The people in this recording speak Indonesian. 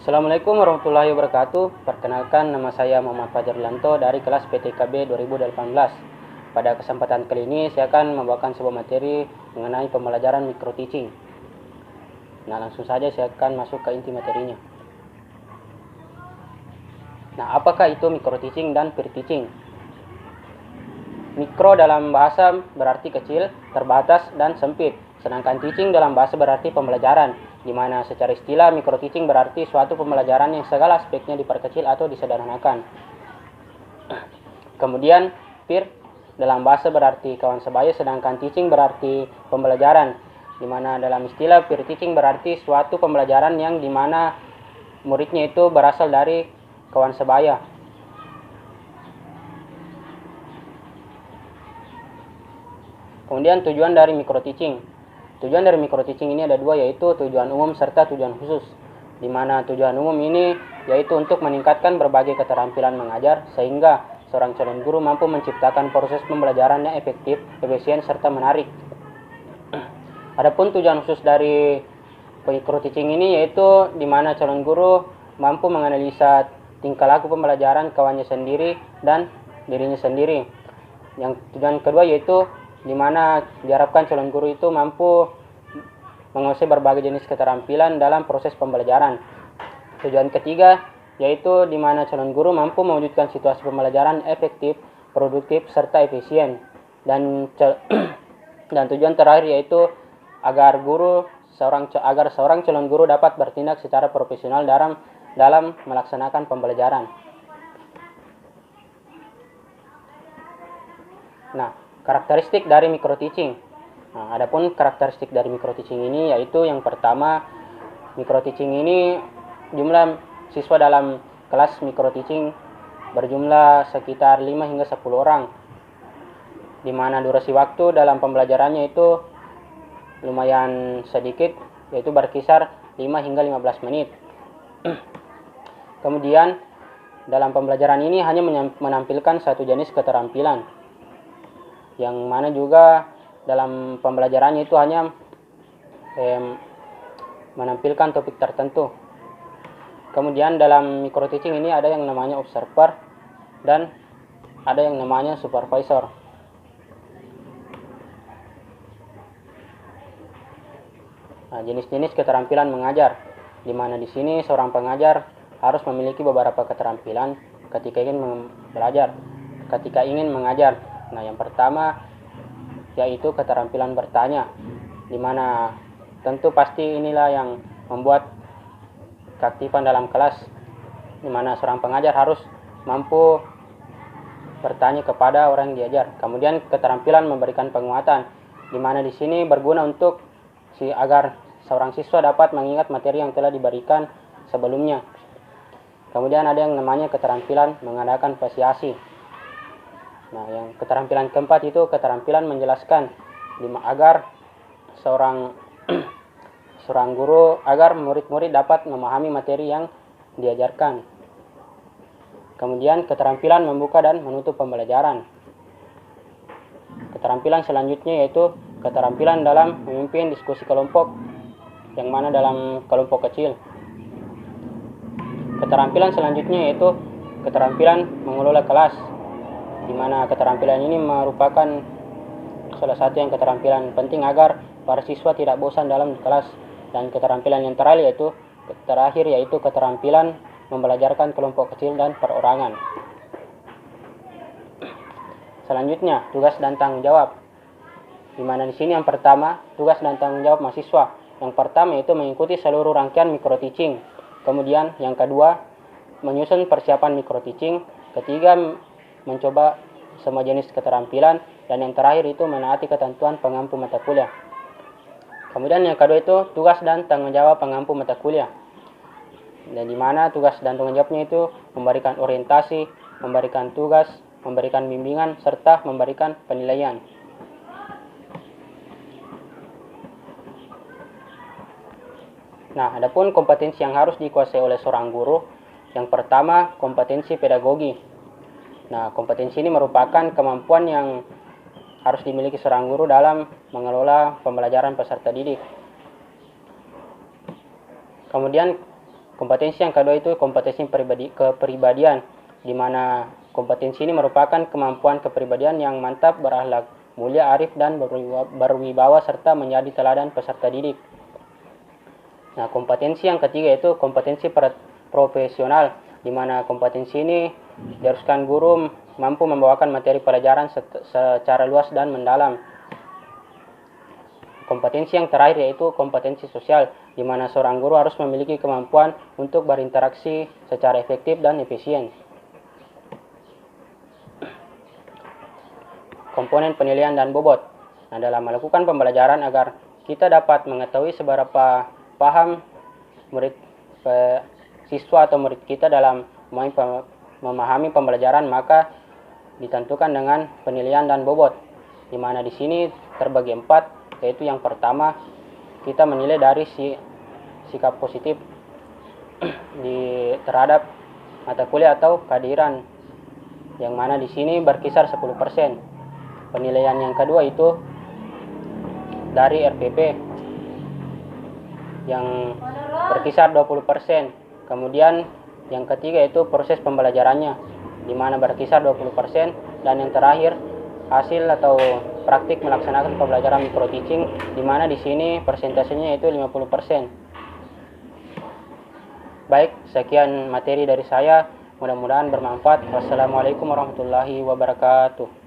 Assalamualaikum warahmatullahi wabarakatuh. Perkenalkan, nama saya Muhammad Fajar Lanto dari kelas PTKB 2018. Pada kesempatan kali ini saya akan membawakan sebuah materi mengenai pembelajaran micro teaching. Nah, langsung saja saya akan masuk ke inti materinya. Nah, apakah itu micro teaching dan peer teaching? Mikro dalam bahasa berarti kecil, terbatas, dan sempit. Sedangkan teaching dalam bahasa berarti pembelajaran, di mana secara istilah micro teaching berarti suatu pembelajaran yang segala aspeknya diperkecil atau disederhanakan. Kemudian peer dalam bahasa berarti kawan sebaya, sedangkan teaching berarti pembelajaran, di mana dalam istilah peer teaching berarti suatu pembelajaran yang di mana muridnya itu berasal dari kawan sebaya. Kemudian tujuan dari micro teaching. Tujuan dari micro teaching ini ada dua, yaitu tujuan umum serta tujuan khusus. Di mana tujuan umum ini yaitu untuk meningkatkan berbagai keterampilan mengajar sehingga seorang calon guru mampu menciptakan proses pembelajaran yang efektif, efisien, serta menarik. Adapun tujuan khusus dari micro teaching ini yaitu di mana calon guru mampu menganalisa tingkah laku pembelajaran kawannya sendiri dan dirinya sendiri. Yang tujuan kedua yaitu di mana diharapkan calon guru itu mampu menguasai berbagai jenis keterampilan dalam proses pembelajaran. Tujuan ketiga yaitu di mana calon guru mampu mewujudkan situasi pembelajaran efektif, produktif, serta efisien. Dan tujuan terakhir yaitu agar seorang calon guru dapat bertindak secara profesional dalam melaksanakan pembelajaran. Nah, karakteristik dari micro teaching. Nah, adapun karakteristik dari micro teaching ini yaitu yang pertama, micro teaching ini jumlah siswa dalam kelas micro teaching berjumlah sekitar 5 hingga 10 orang. Di mana durasi waktu dalam pembelajarannya itu lumayan sedikit, yaitu berkisar 5 hingga 15 menit. Kemudian dalam pembelajaran ini hanya menampilkan satu jenis keterampilan, yang mana juga dalam pembelajarannya itu hanya menampilkan topik tertentu. Kemudian dalam micro teaching ini ada yang namanya observer dan ada yang namanya supervisor. Nah, jenis-jenis keterampilan mengajar, di mana di sini seorang pengajar harus memiliki beberapa keterampilan ketika ingin mengajar. Nah, yang pertama yaitu keterampilan bertanya, di mana tentu pasti inilah yang membuat keaktifan dalam kelas, di mana seorang pengajar harus mampu bertanya kepada orang yang diajar. Kemudian keterampilan memberikan penguatan, di mana di sini berguna untuk agar seorang siswa dapat mengingat materi yang telah diberikan sebelumnya. Kemudian ada yang namanya keterampilan mengadakan apresiasi. Nah, yang keterampilan keempat itu keterampilan menjelaskan, agar seorang guru, agar murid-murid dapat memahami materi yang diajarkan. Kemudian keterampilan membuka dan menutup pembelajaran. Keterampilan selanjutnya yaitu keterampilan dalam memimpin diskusi kelompok, yang mana dalam kelompok kecil. Keterampilan selanjutnya yaitu keterampilan mengelola kelas, di mana keterampilan ini merupakan salah satu yang keterampilan penting agar para siswa tidak bosan dalam kelas. Dan keterampilan yang terakhir yaitu keterampilan membelajarkan kelompok kecil dan perorangan. Selanjutnya, tugas dan tanggung jawab, di mana di sini yang pertama tugas dan tanggung jawab mahasiswa. Yang pertama itu mengikuti seluruh rangkaian micro teaching. Kemudian yang kedua menyusun persiapan micro teaching. Ketiga mencoba semua jenis keterampilan, dan yang terakhir itu menaati ketentuan pengampu mata kuliah. Kemudian yang kedua itu tugas dan tanggung jawab pengampu mata kuliah, dan di mana tugas dan tanggung jawabnya itu memberikan orientasi, memberikan tugas, memberikan bimbingan, serta memberikan penilaian. Nah, adapun kompetensi yang harus dikuasai oleh seorang guru, yang pertama kompetensi pedagogi. Nah, kompetensi ini merupakan kemampuan yang harus dimiliki seorang guru dalam mengelola pembelajaran peserta didik. Kemudian Kompetensi yang kedua itu kompetensi kepribadian, di mana kompetensi ini merupakan kemampuan kepribadian yang mantap, berakhlak mulia, arif, dan berwibawa serta menjadi teladan peserta didik. Nah, kompetensi yang ketiga itu kompetensi profesional, di mana kompetensi ini diharuskan guru mampu membawakan materi pelajaran secara luas dan mendalam. Kompetensi yang terakhir yaitu kompetensi sosial, di mana seorang guru harus memiliki kemampuan untuk berinteraksi secara efektif dan efisien. Komponen penilaian dan bobot. Nah, dalam melakukan pembelajaran agar kita dapat mengetahui seberapa paham siswa atau murid kita dalam memahami pembelajaran, maka ditentukan dengan penilaian dan bobot, di mana di sini terbagi 4. Yaitu yang pertama, kita menilai dari sikap positif terhadap mata kuliah atau kehadiran, yang mana di sini berkisar 10%. Penilaian yang kedua itu dari RPP yang berkisar 20%. Kemudian yang ketiga itu proses pembelajarannya, di mana berkisar 20%, dan yang terakhir hasil atau praktik melaksanakan pembelajaran micro teaching, di mana di sini persentasenya itu 50%. Baik, sekian materi dari saya, mudah-mudahan bermanfaat. Wassalamualaikum warahmatullahi wabarakatuh.